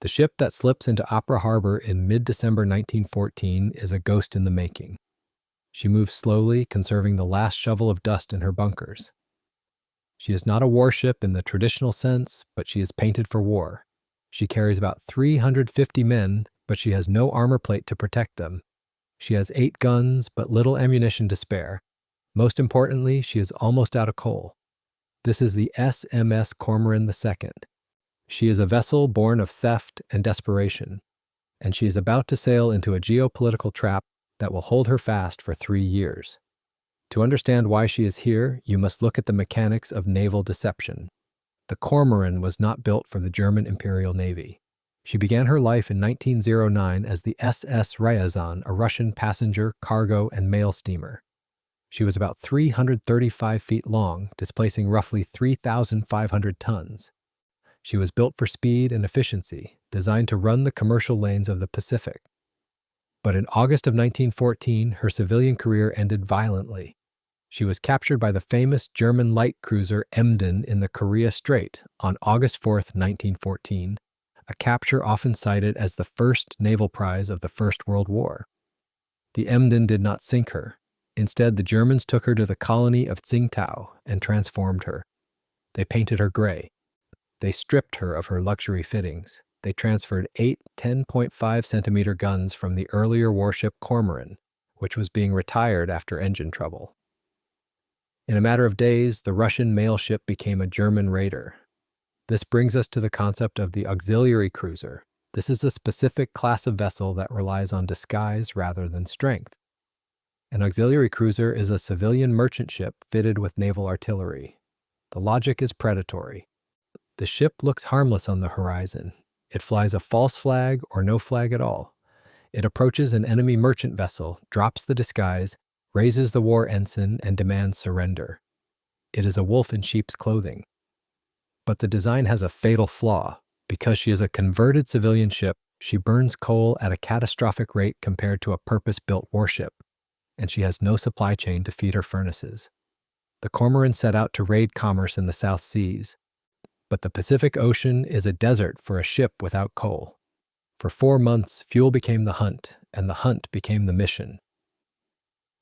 The ship that slips into Apra Harbor in mid-December 1914 is a ghost in the making. She moves slowly, conserving the last shovel of dust in her bunkers. She is not a warship in the traditional sense, but she is painted for war. She carries about 350 men, but she has no armor plate to protect them. She has 8 guns, but little ammunition to spare. Most importantly, she is almost out of coal. This is the SMS Cormoran II. She is a vessel born of theft and desperation, and she is about to sail into a geopolitical trap that will hold her fast for 3 years. To understand why she is here, you must look at the mechanics of naval deception. The Cormoran was not built for the German Imperial Navy. She began her life in 1909 as the SS Ryazan, a Russian passenger, cargo, and mail steamer. She was about 335 feet long, displacing roughly 3,500 tons. She was built for speed and efficiency, designed to run the commercial lanes of the Pacific. But in August of 1914, her civilian career ended violently. She was captured by the famous German light cruiser Emden in the Korea Strait on August 4, 1914, a capture often cited as the first naval prize of the First World War. The Emden did not sink her. Instead, the Germans took her to the colony of Tsingtao and transformed her. They painted her gray. They stripped her of her luxury fittings. They transferred 8 10.5-centimeter guns from the earlier warship Cormoran, which was being retired after engine trouble. In a matter of days, the Russian mail ship became a German raider. This brings us to the concept of the auxiliary cruiser. This is a specific class of vessel that relies on disguise rather than strength. An auxiliary cruiser is a civilian merchant ship fitted with naval artillery. The logic is predatory. The ship looks harmless on the horizon. It flies a false flag or no flag at all. It approaches an enemy merchant vessel, drops the disguise, raises the war ensign, and demands surrender. It is a wolf in sheep's clothing. But the design has a fatal flaw. Because she is a converted civilian ship, she burns coal at a catastrophic rate compared to a purpose-built warship, and she has no supply chain to feed her furnaces. The Cormoran set out to raid commerce in the South Seas, but the Pacific Ocean is a desert for a ship without coal. For 4 months, fuel became the hunt, and the hunt became the mission.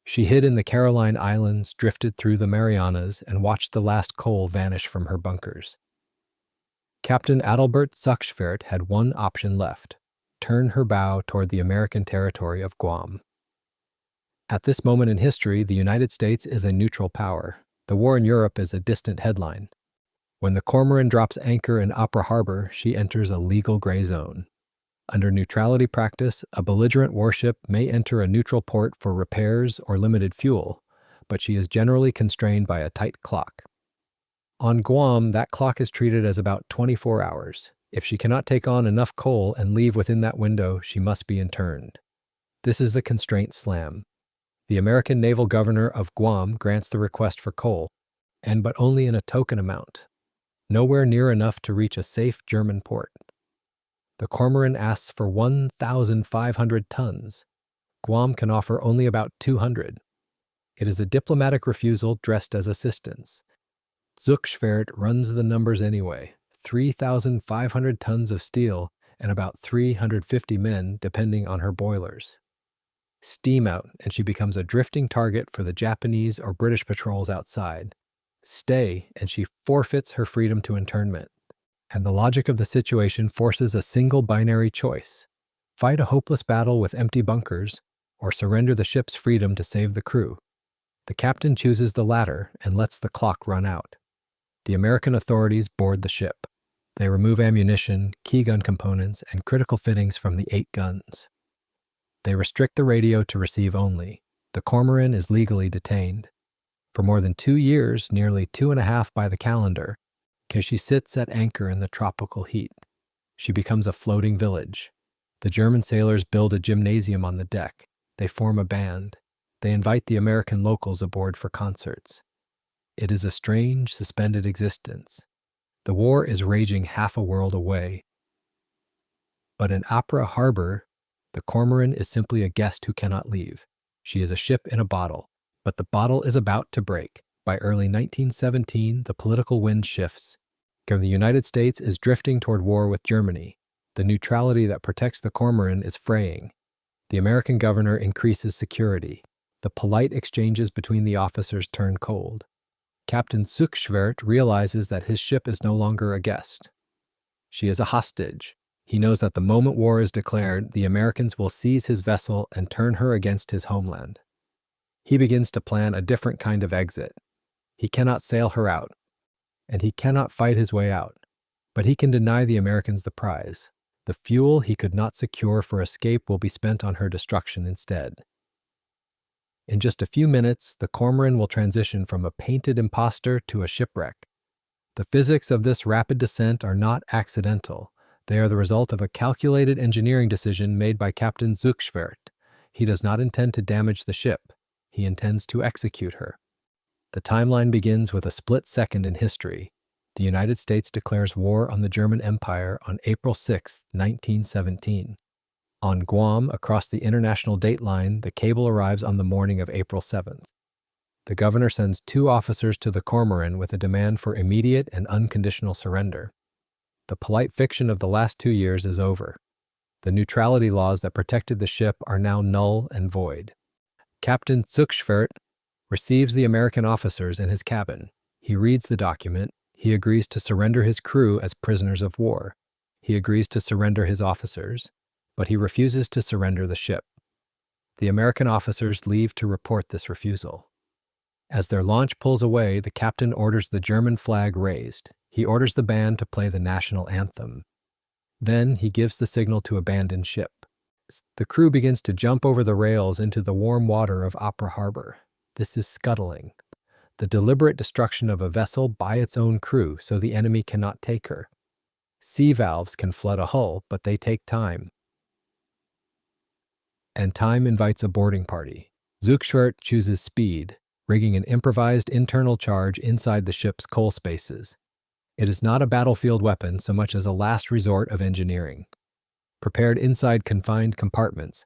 She hid in the Caroline Islands, drifted through the Marianas, and watched the last coal vanish from her bunkers. Captain Adalbert Zuckschwert had one option left: turn her bow toward the American territory of Guam. At this moment in history, the United States is a neutral power. The war in Europe is a distant headline. When the Cormoran drops anchor in Apra Harbor, she enters a legal gray zone. Under neutrality practice, a belligerent warship may enter a neutral port for repairs or limited fuel, but she is generally constrained by a tight clock. On Guam, that clock is treated as about 24 hours. If she cannot take on enough coal and leave within that window, she must be interned. This is the constraint slam. The American naval governor of Guam grants the request for coal, but only in a token amount, nowhere near enough to reach a safe German port. The Cormoran asks for 1,500 tons. Guam can offer only about 200. It is a diplomatic refusal dressed as assistance. Zuckschwert runs the numbers anyway: 3,500 tons of steel and about 350 men, depending on her boilers. Steam out, and she becomes a drifting target for the Japanese or British patrols outside. Stay, and she forfeits her freedom to internment. And the logic of the situation forces a single binary choice: fight a hopeless battle with empty bunkers, or surrender the ship's freedom to save the crew. The captain chooses the latter and lets the clock run out. The American authorities board the ship. They remove ammunition, key gun components, and critical fittings from the 8 guns. They restrict the radio to receive only. The Cormoran is legally detained. For more than 2 years, nearly 2.5 by the calendar, because she sits at anchor in the tropical heat. She becomes a floating village. The German sailors build a gymnasium on the deck. They form a band. They invite the American locals aboard for concerts. It is a strange, suspended existence. The war is raging half a world away. But in Apra Harbor, the Cormoran is simply a guest who cannot leave. She is a ship in a bottle, but the bottle is about to break. By early 1917, the political wind shifts. The United States is drifting toward war with Germany. The neutrality that protects the Cormoran is fraying. The American governor increases security. The polite exchanges between the officers turn cold. Captain Schuckschwert realizes that his ship is no longer a guest. She is a hostage. He knows that the moment war is declared, the Americans will seize his vessel and turn her against his homeland. He begins to plan a different kind of exit. He cannot sail her out, and he cannot fight his way out, but he can deny the Americans the prize. The fuel he could not secure for escape will be spent on her destruction instead. In just a few minutes, the Cormoran will transition from a painted imposter to a shipwreck. The physics of this rapid descent are not accidental. They are the result of a calculated engineering decision made by Captain Schuckschwert. He does not intend to damage the ship. He intends to execute her. The timeline begins with a split second in history. The United States declares war on the German Empire on April 6, 1917. On Guam, across the international dateline, the cable arrives on the morning of April 7th. The governor sends 2 officers to the Cormoran with a demand for immediate and unconditional surrender. The polite fiction of the last 2 years is over. The neutrality laws that protected the ship are now null and void. Captain Schuckschwert receives the American officers in his cabin. He reads the document. He agrees to surrender his crew as prisoners of war. He agrees to surrender his officers, but he refuses to surrender the ship. The American officers leave to report this refusal. As their launch pulls away, the captain orders the German flag raised. He orders the band to play the national anthem. Then he gives the signal to abandon ship. The crew begins to jump over the rails into the warm water of Apra Harbor. This is scuttling, the deliberate destruction of a vessel by its own crew so the enemy cannot take her. Sea valves can flood a hull, but they take time. And time invites a boarding party. Schuckschwert chooses speed, rigging an improvised internal charge inside the ship's coal spaces. It is not a battlefield weapon so much as a last resort of engineering. Prepared inside confined compartments,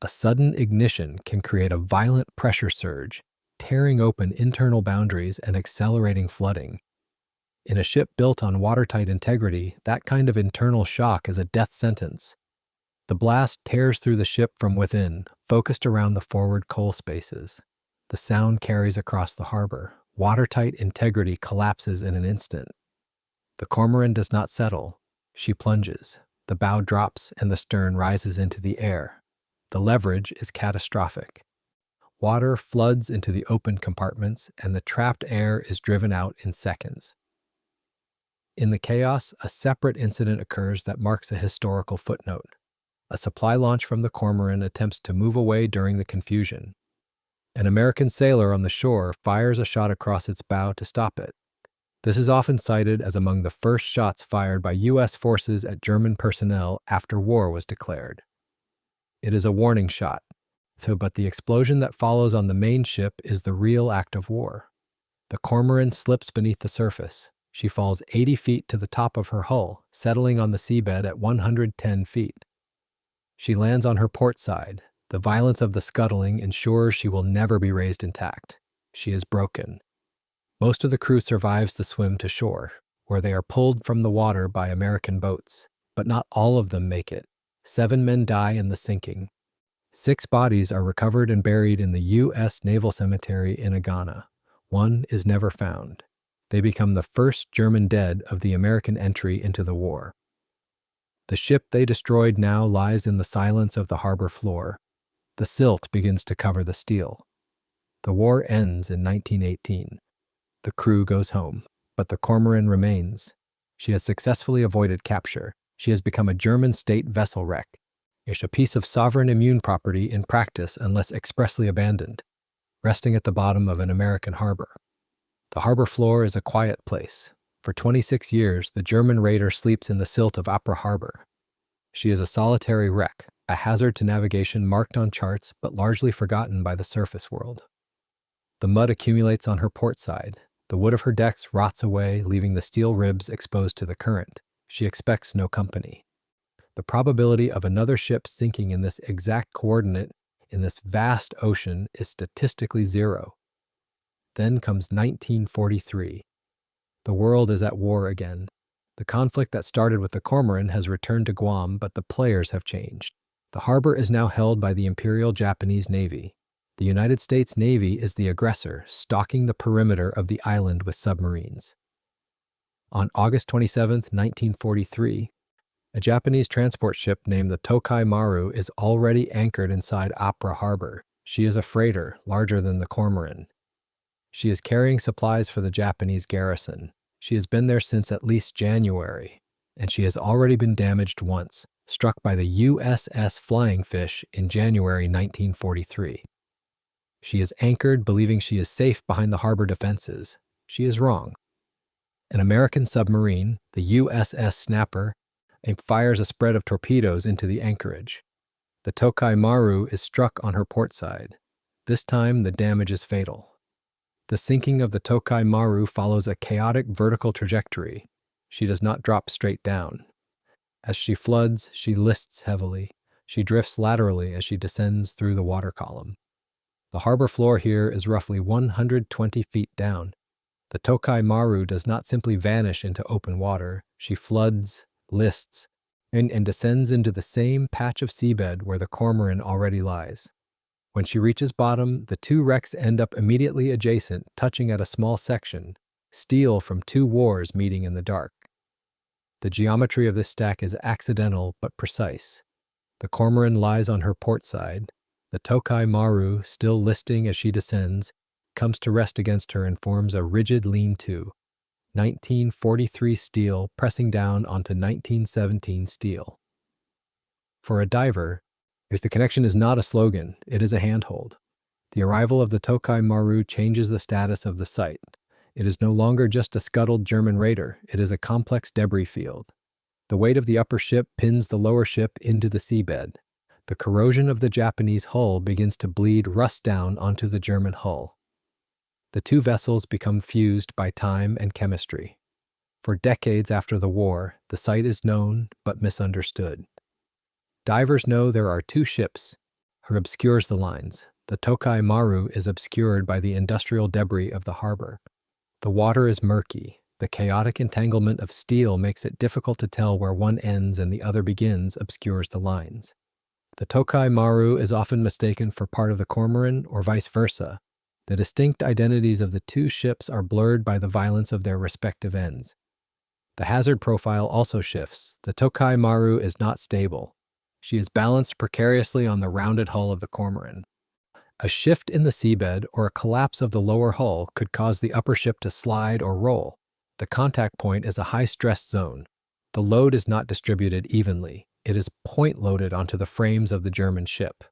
a sudden ignition can create a violent pressure surge, tearing open internal boundaries and accelerating flooding. In a ship built on watertight integrity, that kind of internal shock is a death sentence. The blast tears through the ship from within, focused around the forward coal spaces. The sound carries across the harbor. Watertight integrity collapses in an instant. The Cormoran does not settle. She plunges. The bow drops and the stern rises into the air. The leverage is catastrophic. Water floods into the open compartments and the trapped air is driven out in seconds. In the chaos, a separate incident occurs that marks a historical footnote. A supply launch from the Cormoran attempts to move away during the confusion. An American sailor on the shore fires a shot across its bow to stop it. This is often cited as among the first shots fired by U.S. forces at German personnel after war was declared. It is a warning shot, but the explosion that follows on the main ship is the real act of war. The Cormoran slips beneath the surface. She falls 80 feet to the top of her hull, settling on the seabed at 110 feet. She lands on her port side. The violence of the scuttling ensures she will never be raised intact. She is broken. Most of the crew survives the swim to shore, where they are pulled from the water by American boats, but not all of them make it. 7 men die in the sinking. 6 bodies are recovered and buried in the U.S. Naval Cemetery in Agana. 1 is never found. They become the first German dead of the American entry into the war. The ship they destroyed now lies in the silence of the harbor floor. The silt begins to cover the steel. The war ends in 1918. The crew goes home, but the Cormoran remains. She has successfully avoided capture. She has become a German state vessel wreck, a piece of sovereign immune property in practice unless expressly abandoned, resting at the bottom of an American harbor. The harbor floor is a quiet place. For 26 years, the German raider sleeps in the silt of Apra Harbor. She is a solitary wreck, a hazard to navigation marked on charts but largely forgotten by the surface world. The mud accumulates on her port side. The wood of her decks rots away, leaving the steel ribs exposed to the current. She expects no company. The probability of another ship sinking in this exact coordinate in this vast ocean is statistically 0. Then comes 1943. The world is at war again. The conflict that started with the Cormoran has returned to Guam, but the players have changed. The harbor is now held by the Imperial Japanese Navy. The United States Navy is the aggressor, stalking the perimeter of the island with submarines. On August 27, 1943, a Japanese transport ship named the Tokai Maru is already anchored inside Apra Harbor. She is a freighter, larger than the Cormoran. She is carrying supplies for the Japanese garrison. She has been there since at least January, and she has already been damaged once, struck by the USS Flying Fish in January 1943. She is anchored, believing she is safe behind the harbor defenses. She is wrong. An American submarine, the USS Snapper, fires a spread of torpedoes into the anchorage. The Tokai Maru is struck on her port side. This time, the damage is fatal. The sinking of the Tokai Maru follows a chaotic vertical trajectory. She does not drop straight down. As she floods, she lists heavily. She drifts laterally as she descends through the water column. The harbor floor here is roughly 120 feet down. The Tokai Maru does not simply vanish into open water. She floods, lists, and descends into the same patch of seabed where the Cormoran already lies. When she reaches bottom, the two wrecks end up immediately adjacent, touching at a small section, steel from two wars meeting in the dark. The geometry of this stack is accidental but precise. The Cormoran lies on her port side. The Tokai Maru, still listing as she descends, comes to rest against her and forms a rigid lean-to, 1943 steel pressing down onto 1917 steel. For a diver, the connection is not a slogan, it is a handhold. The arrival of the Tokai Maru changes the status of the site. It is no longer just a scuttled German raider, it is a complex debris field. The weight of the upper ship pins the lower ship into the seabed. The corrosion of the Japanese hull begins to bleed rust down onto the German hull. The two vessels become fused by time and chemistry. For decades after the war, the site is known but misunderstood. Divers know there are two ships. Her obscures the lines. The Tokai Maru is obscured by the industrial debris of the harbor. The water is murky. The chaotic entanglement of steel makes it difficult to tell where one ends and the other begins, obscures the lines. The Tokai Maru is often mistaken for part of the Cormoran or vice versa. The distinct identities of the two ships are blurred by the violence of their respective ends. The hazard profile also shifts. The Tokai Maru is not stable. She is balanced precariously on the rounded hull of the Cormoran. A shift in the seabed or a collapse of the lower hull could cause the upper ship to slide or roll. The contact point is a high-stress zone. The load is not distributed evenly. It is point-loaded onto the frames of the German ship.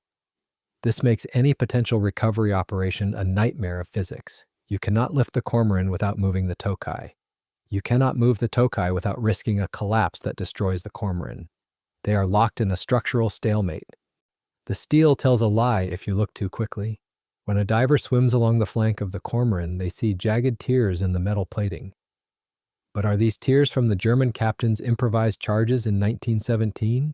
This makes any potential recovery operation a nightmare of physics. You cannot lift the Cormoran without moving the Tokai. You cannot move the Tokai without risking a collapse that destroys the Cormoran. They are locked in a structural stalemate. The steel tells a lie if you look too quickly. When a diver swims along the flank of the Cormoran, they see jagged tears in the metal plating. But are these tears from the German captain's improvised charges in 1917?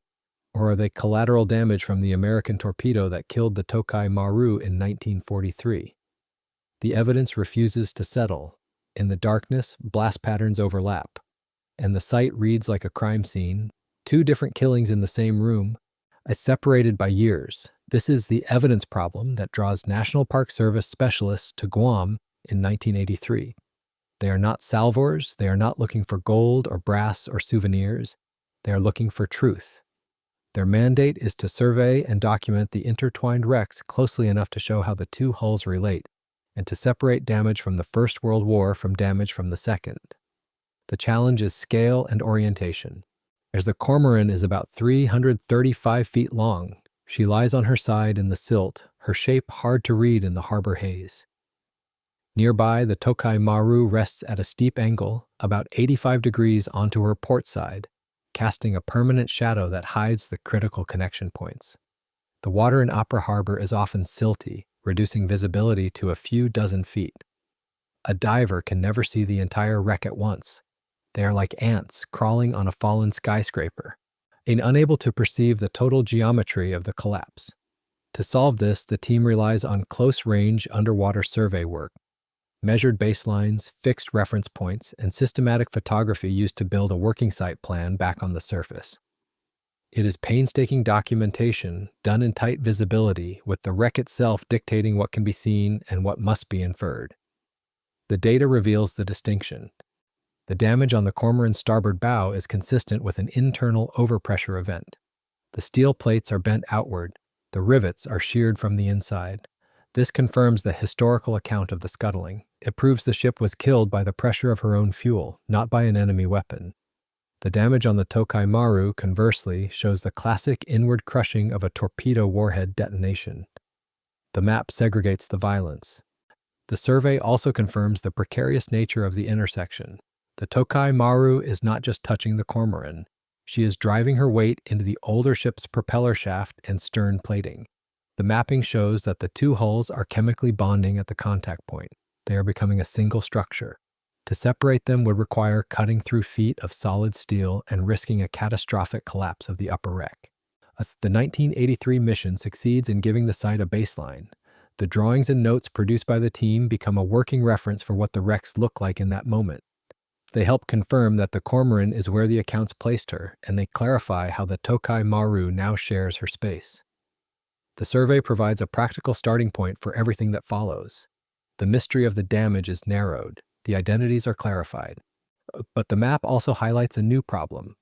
Or are they collateral damage from the American torpedo that killed the Tokai Maru in 1943? The evidence refuses to settle. In the darkness, blast patterns overlap, and the site reads like a crime scene. Two different killings in the same room, separated by years. This is the evidence problem that draws National Park Service specialists to Guam in 1983. They are not salvors, they are not looking for gold or brass or souvenirs. They are looking for truth. Their mandate is to survey and document the intertwined wrecks closely enough to show how the two hulls relate, and to separate damage from the First World War from damage from the Second. The challenge is scale and orientation. As the Cormoran is about 335 feet long, she lies on her side in the silt, her shape hard to read in the harbor haze. Nearby, the Tokai Maru rests at a steep angle, about 85 degrees onto her port side, casting a permanent shadow that hides the critical connection points. The water in Apra Harbor is often silty, reducing visibility to a few dozen feet. A diver can never see the entire wreck at once. They are like ants crawling on a fallen skyscraper, and unable to perceive the total geometry of the collapse. To solve this, the team relies on close-range underwater survey work. measured baselines, fixed reference points, and systematic photography used to build a working site plan back on the surface. It is painstaking documentation, done in tight visibility, with the wreck itself dictating what can be seen and what must be inferred. The data reveals the distinction. The damage on the Cormoran's starboard bow is consistent with an internal overpressure event. The steel plates are bent outward, the rivets are sheared from the inside. This confirms the historical account of the scuttling. It proves the ship was killed by the pressure of her own fuel, not by an enemy weapon. The damage on the Tokai Maru, conversely, shows the classic inward crushing of a torpedo warhead detonation. The map segregates the violence. The survey also confirms the precarious nature of the intersection. The Tokai Maru is not just touching the Cormoran. She is driving her weight into the older ship's propeller shaft and stern plating. The mapping shows that the two hulls are chemically bonding at the contact point. They are becoming a single structure. To separate them would require cutting through feet of solid steel and risking a catastrophic collapse of the upper wreck. The 1983 mission succeeds in giving the site a baseline. The drawings and notes produced by the team become a working reference for what the wrecks look like in that moment. They help confirm that the Cormoran is where the accounts placed her, and they clarify how the Tokai Maru now shares her space. The survey provides a practical starting point for everything that follows. The mystery of the damage is narrowed. The identities are clarified. But the map also highlights a new problem.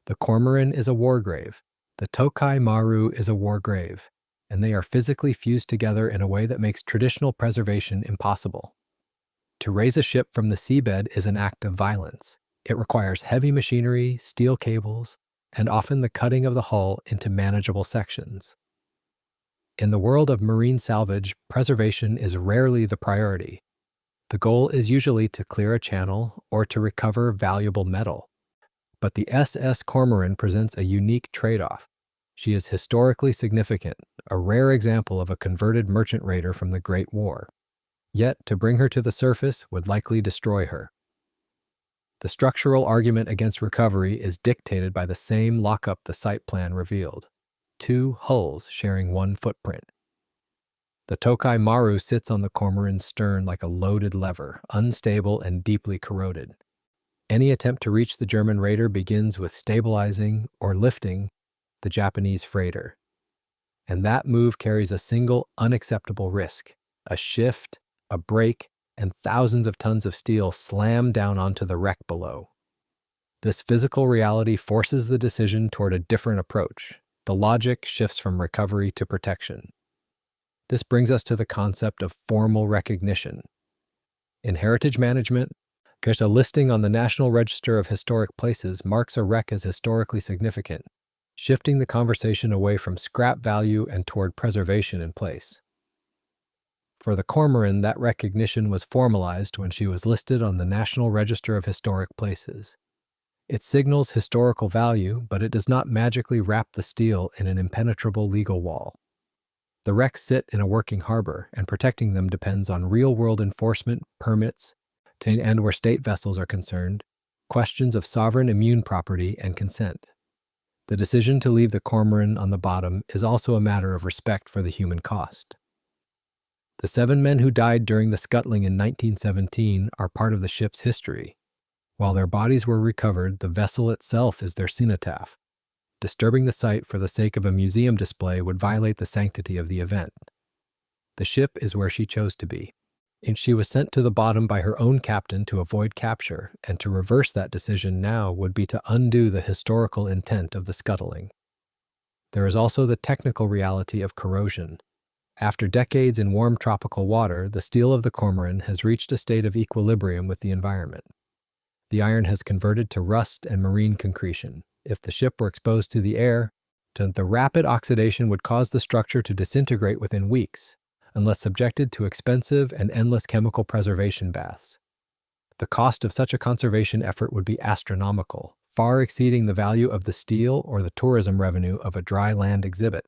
The Cormoran is a war grave. The Tokai Maru is a war grave, and they are physically fused together in a way that makes traditional preservation impossible. To raise a ship from the seabed is an act of violence. It requires heavy machinery, steel cables, and often the cutting of the hull into manageable sections. In the world of marine salvage, preservation is rarely the priority. The goal is usually to clear a channel or to recover valuable metal. But the SS Cormoran presents a unique trade-off. She is historically significant, a rare example of a converted merchant raider from the Great War. Yet, to bring her to the surface would likely destroy her. The structural argument against recovery is dictated by the same lockup the site plan revealed: two hulls sharing one footprint. The Tokai Maru sits on the Cormoran's stern like a loaded lever, unstable and deeply corroded. Any attempt to reach the German raider begins with stabilizing or lifting the Japanese freighter. And that move carries a single unacceptable risk: a shift, a break, and thousands of tons of steel slam down onto the wreck below. This physical reality forces the decision toward a different approach. The logic shifts from recovery to protection. This brings us to the concept of formal recognition. In heritage management, a listing on the National Register of Historic Places marks a wreck as historically significant, shifting the conversation away from scrap value and toward preservation in place. For the Cormoran, that recognition was formalized when she was listed on the National Register of Historic Places. It signals historical value, but it does not magically wrap the steel in an impenetrable legal wall. The wrecks sit in a working harbor, and protecting them depends on real-world enforcement, permits, and where state vessels are concerned, questions of sovereign immune property and consent. The decision to leave the Cormoran on the bottom is also a matter of respect for the human cost. The 7 men who died during the scuttling in 1917 are part of the ship's history. While their bodies were recovered, the vessel itself is their cenotaph. Disturbing the site for the sake of a museum display would violate the sanctity of the event. The ship is where she chose to be, and she was sent to the bottom by her own captain to avoid capture, and to reverse that decision now would be to undo the historical intent of the scuttling. There is also the technical reality of corrosion. After decades in warm tropical water, the steel of the Cormoran has reached a state of equilibrium with the environment. The iron has converted to rust and marine concretion. If the ship were exposed to the air, the rapid oxidation would cause the structure to disintegrate within weeks, unless subjected to expensive and endless chemical preservation baths. The cost of such a conservation effort would be astronomical, far exceeding the value of the steel or the tourism revenue of a dry land exhibit.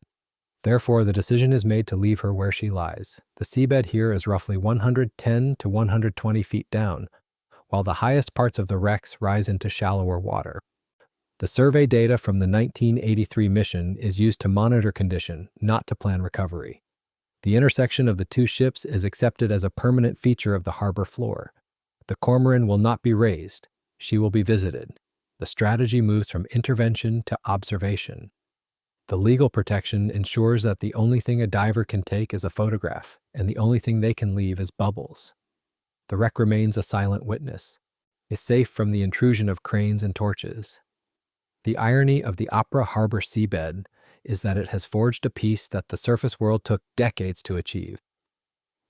Therefore, the decision is made to leave her where she lies. The seabed here is roughly 110 to 120 feet down, while the highest parts of the wrecks rise into shallower water. The survey data from the 1983 mission is used to monitor condition, not to plan recovery. The intersection of the two ships is accepted as a permanent feature of the harbor floor. The Cormoran will not be raised. She will be visited. The strategy moves from intervention to observation. The legal protection ensures that the only thing a diver can take is a photograph, and the only thing they can leave is bubbles. The wreck remains a silent witness, is safe from the intrusion of cranes and torches. The irony of the Apra harbor seabed is that it has forged a peace that the surface world took decades to achieve.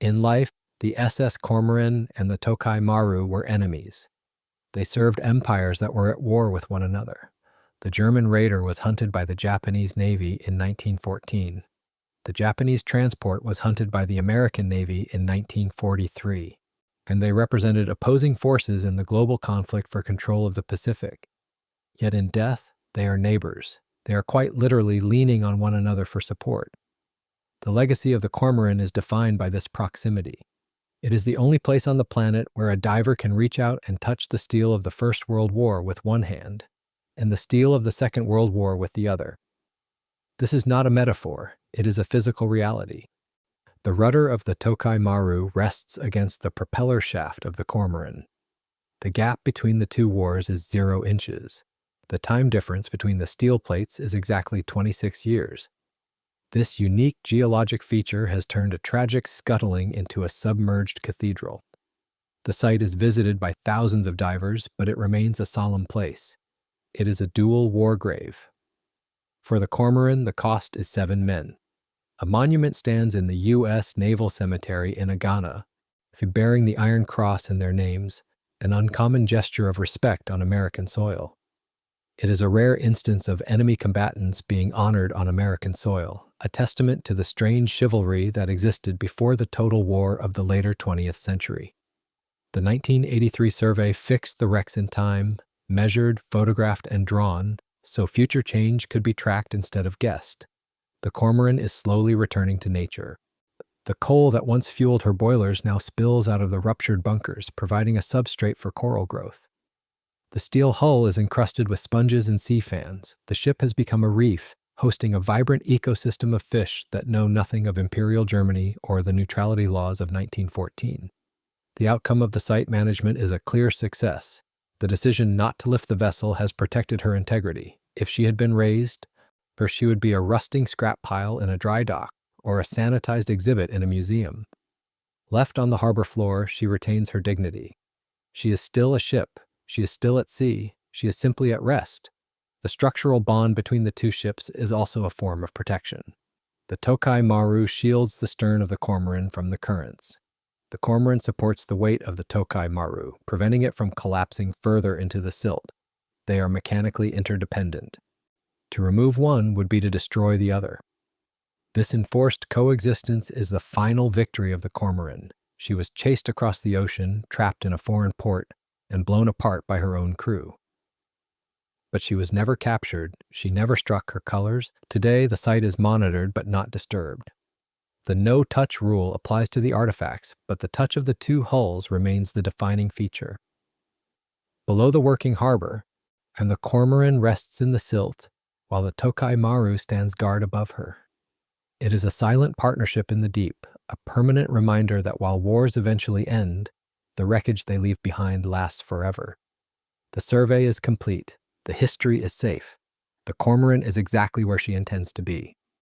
In life, the SS Cormoran and the Tokai Maru were enemies. They served empires that were at war with one another. The German raider was hunted by the Japanese Navy in 1914. The Japanese transport was hunted by the American Navy in 1943, and they represented opposing forces in the global conflict for control of the Pacific. Yet in death, they are neighbors. They are quite literally leaning on one another for support. The legacy of the Cormoran is defined by this proximity. It is the only place on the planet where a diver can reach out and touch the steel of the First World War with one hand, and the steel of the Second World War with the other. This is not a metaphor, it is a physical reality. The rudder of the Tokai Maru rests against the propeller shaft of the Cormoran. The gap between the two wars is 0 inches. The time difference between the steel plates is exactly 26 years. This unique geologic feature has turned a tragic scuttling into a submerged cathedral. The site is visited by thousands of divers, but it remains a solemn place. It is a dual war grave. For the Cormoran, the cost is 7 men. A monument stands in the U.S. Naval Cemetery in Agana, bearing the Iron Cross in their names, an uncommon gesture of respect on American soil. It is a rare instance of enemy combatants being honored on American soil, a testament to the strange chivalry that existed before the total war of the later 20th century. The 1983 survey fixed the wrecks in time, measured, photographed, and drawn, so future change could be tracked instead of guessed. The Cormoran is slowly returning to nature. The coal that once fueled her boilers now spills out of the ruptured bunkers, providing a substrate for coral growth. The steel hull is encrusted with sponges and sea fans. The ship has become a reef, hosting a vibrant ecosystem of fish that know nothing of Imperial Germany or the neutrality laws of 1914. The outcome of the site management is a clear success. The decision not to lift the vessel has protected her integrity. If she had been raised, she would be a rusting scrap pile in a dry dock or a sanitized exhibit in a museum. Left on the harbor floor, she retains her dignity. She is still a ship. She is still at sea. She is simply at rest. The structural bond between the two ships is also a form of protection. The Tokai Maru shields the stern of the Cormoran from the currents. The Cormoran supports the weight of the Tokai Maru, preventing it from collapsing further into the silt. They are mechanically interdependent. To remove one would be to destroy the other. This enforced coexistence is the final victory of the Cormoran. She was chased across the ocean, trapped in a foreign port, and blown apart by her own crew. But she was never captured. She never struck her colors. Today, the site is monitored but not disturbed. The no-touch rule applies to the artifacts, but the touch of the two hulls remains the defining feature. Below the working harbor, and the Cormoran rests in the silt, while the Tokai Maru stands guard above her. It is a silent partnership in the deep, a permanent reminder that while wars eventually end, the wreckage they leave behind lasts forever. The survey is complete. The history is safe. The Cormoran is exactly where she intends to be.